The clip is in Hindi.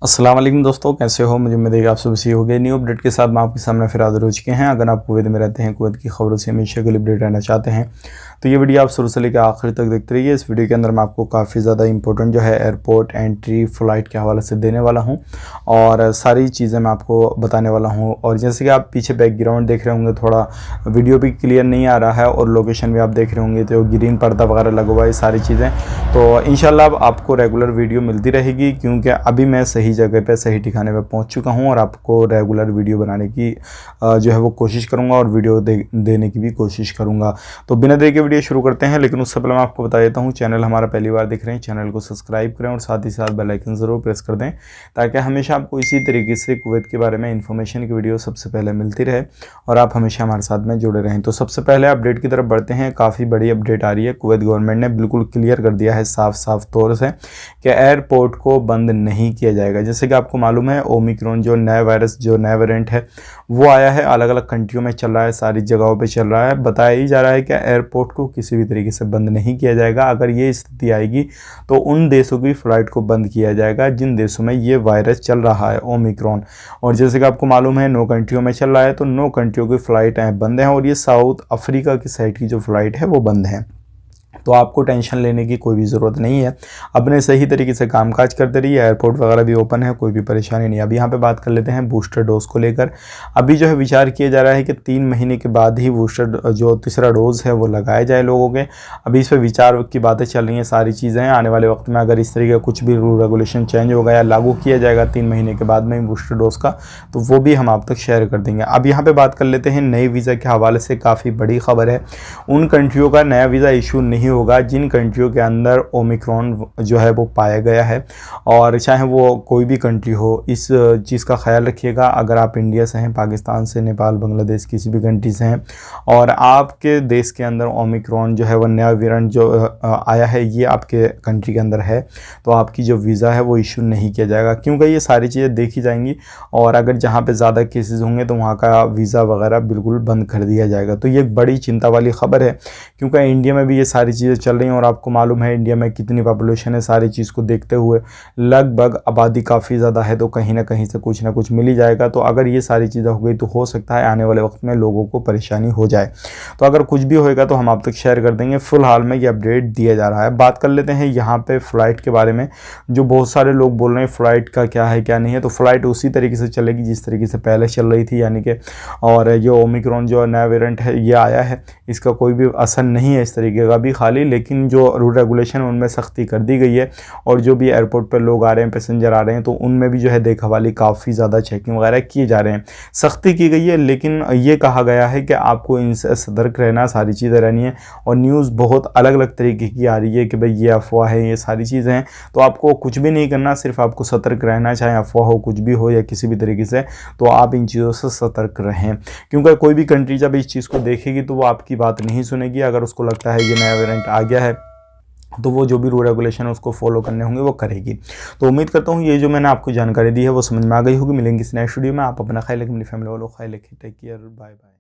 अस्सलाम वालेकुम दोस्तों, कैसे हो? मुझे उम्मीद है कि आप सब सही हो गए। न्यू अपडेट के साथ मैं आपके सामने फिर हाजिर हो चुके हैं। अगर आप कुवैत में रहते हैं, कुवैत की खबरों से हमेशा के लिए अपडेट रहना चाहते हैं तो ये वीडियो आप शुरू से लेकर आखिर तक देखते रहिए। इस वीडियो के अंदर मैं आपको काफ़ी ज़्यादा इंपॉर्टेंट जो है एयरपोर्ट एंट्री फ़्लाइट के हवाले से देने वाला हूँ और सारी चीज़ें मैं आपको बताने वाला हूँ। और जैसे कि आप पीछे बैकग्राउंड देख रहे होंगे, थोड़ा वीडियो भी क्लियर नहीं आ रहा है और लोकेशन भी आप देख रहे होंगे तो ग्रीन पर्दा वगैरह लगा हुआ है, सारी चीज़ें। तो इंशाल्लाह आपको रेगुलर वीडियो मिलती रहेगी क्योंकि अभी मैं सही जगह पे सही ठिकाने पे पहुंच चुका हूं और आपको रेगुलर वीडियो बनाने की जो है वो कोशिश करूंगा और वीडियो देने की भी कोशिश करूंगा। तो बिना देर के वीडियो शुरू करते हैं, लेकिन उससे पहले मैं आपको बता देता हूं, चैनल हमारा पहली बार देख रहे हैं चैनल को सब्सक्राइब करें और साथ ही साथ बेल आइकन ज़रूर प्रेस कर दें ताकि हमेशा आपको इसी तरीके से कुवैत के बारे में इंफॉर्मेशन की वीडियो सबसे पहले मिलती रहे और आप हमेशा हमारे साथ में जुड़े रहें। तो सबसे पहले अपडेट की तरफ बढ़ते हैं। काफ़ी बड़ी अपडेट आ रही है। कुवैत गवर्नमेंट ने बिल्कुल क्लियर कर दिया है साफ तौर से कि एयरपोर्ट को बंद नहीं किया जाएगा। जैसे कि आपको मालूम है, ओमिक्रॉन जो नया वायरस जो नया वेरिएंट है वो आया है, अलग अलग कंट्रियों में चल रहा है, सारी जगहों पे चल रहा है। बताया ही जा रहा है कि एयरपोर्ट को किसी भी तरीके से बंद नहीं किया जाएगा। अगर ये स्थिति आएगी तो उन देशों की फ़्लाइट को बंद किया जाएगा जिन देशों में ये वायरस चल रहा है, ओमिक्रॉन। और जैसे कि आपको मालूम है 9 कंट्रियों में चल रहा है, तो 9 कंट्रियों की फ़्लाइटें बंद हैं और ये साउथ अफ्रीका की साइड की जो फ़्लाइट है वो बंद है। तो आपको टेंशन लेने की कोई भी ज़रूरत नहीं है, अपने सही तरीके से कामकाज करते रहिए। एयरपोर्ट वगैरह भी ओपन है, कोई भी परेशानी नहीं। अब यहाँ पे बात कर लेते हैं बूस्टर डोज को लेकर। अभी जो है विचार किया जा रहा है कि 3 महीने के बाद ही बूस्टर जो तीसरा डोज़ है वो लगाया जाए लोगों के। अभी इस पर विचार की बातें चल रही हैं, सारी चीज़ें हैं। आने वाले वक्त में अगर इस तरीके का कुछ भी रूल रेगुलेशन चेंज होगा या लागू किया जाएगा 3 महीने के बाद में बूस्टर डोज़ का, तो वो भी हम आप तक शेयर कर देंगे। अब यहाँ पर बात कर लेते हैं नए वीज़ा के हवाले से। काफ़ी बड़ी खबर है, उन कंट्रियों का नया वीज़ा इशू नहीं होगा जिन कंट्रियों के अंदर ओमिक्रॉन जो है वो पाया गया है। और चाहे वो कोई भी कंट्री हो, इस चीज़ का ख्याल रखिएगा। अगर आप इंडिया से हैं, पाकिस्तान से, नेपाल, बांग्लादेश, किसी भी कंट्री से हैं और आपके देश के अंदर ओमिक्रॉन जो है वो नया वेरिएंट जो आया है ये आपके कंट्री के अंदर है, तो आपकी जो वीज़ा है वो इशू नहीं किया जाएगा क्योंकि ये सारी चीज़ें देखी जाएंगी। और अगर जहाँ पे ज़्यादा केसेस होंगे तो वहाँ का वीज़ा वगैरह बिल्कुल बंद कर दिया जाएगा। तो ये बड़ी चिंता वाली ख़बर है क्योंकि इंडिया में भी ये सारी चीज़ें चल रही हैं और आपको मालूम है इंडिया में कितनी पॉपुलेशन है। सारी चीज़ को देखते हुए लगभग आबादी काफ़ी ज़्यादा है, तो कहीं ना कहीं से कुछ ना कुछ मिल ही जाएगा। तो अगर ये सारी चीज़ें हो गई तो हो सकता है आने वाले वक्त में लोगों को परेशानी हो जाए। तो अगर कुछ भी होएगा तो हम आप तक शेयर कर देंगे। फ़िलहाल में ये अपडेट दिया जा रहा है। बात कर लेते हैं यहाँ पे फ़्लाइट के बारे में। जो बहुत सारे लोग बोल रहे हैं फ़्लाइट का क्या है क्या नहीं है, तो फ़्लाइट उसी तरीके से चलेगी जिस तरीके से पहले चल रही थी, यानी कि और ये ओमिक्रॉन जो नया वेरिएंट है ये आया है, इसका कोई भी असर नहीं है इस तरीके का भी खाली। लेकिन जो रूल रेगुलेशन उनमें सख्ती कर दी गई है और जो भी एयरपोर्ट पर लोग आ रहे हैं, पैसेंजर आ रहे हैं, तो उनमें भी जो है देखभाली काफ़ी ज़्यादा चेकिंग वगैरह किए जा रहे हैं, सख्ती की गई है। लेकिन ये कहा गया है कि आपको इनसे सतर्क रहना, सारी चीज़ें रहनी है। और न्यूज़ बहुत अलग अलग तरीके की आ रही है कि भाई ये अफवाह है, ये सारी चीज़ें हैं, तो आपको कुछ भी नहीं करना, सिर्फ आपको सतर्क रहना, चाहे अफवाह हो, कुछ भी हो या किसी भी तरीके से, तो आप इन चीज़ों से सतर्क रहें। क्योंकि कोई भी कंट्री जब इस चीज़ को देखेगी तो वो आपकी बात नहीं सुनेगी। अगर उसको लगता है ये नया वेरिएंट आ गया है तो वो जो भी रूल रेगुलेशन है उसको फॉलो करने होंगे वो करेगी। तो उम्मीद करता हूँ ये जो मैंने आपको जानकारी दी है वो समझ में आ गई होगी। मिलेंगे इस नेक्स्ट वीडियो में। आप अपना ख्याल रखें, अपनी फैमिली वालों का ख्याल रखें। Take care, bye bye.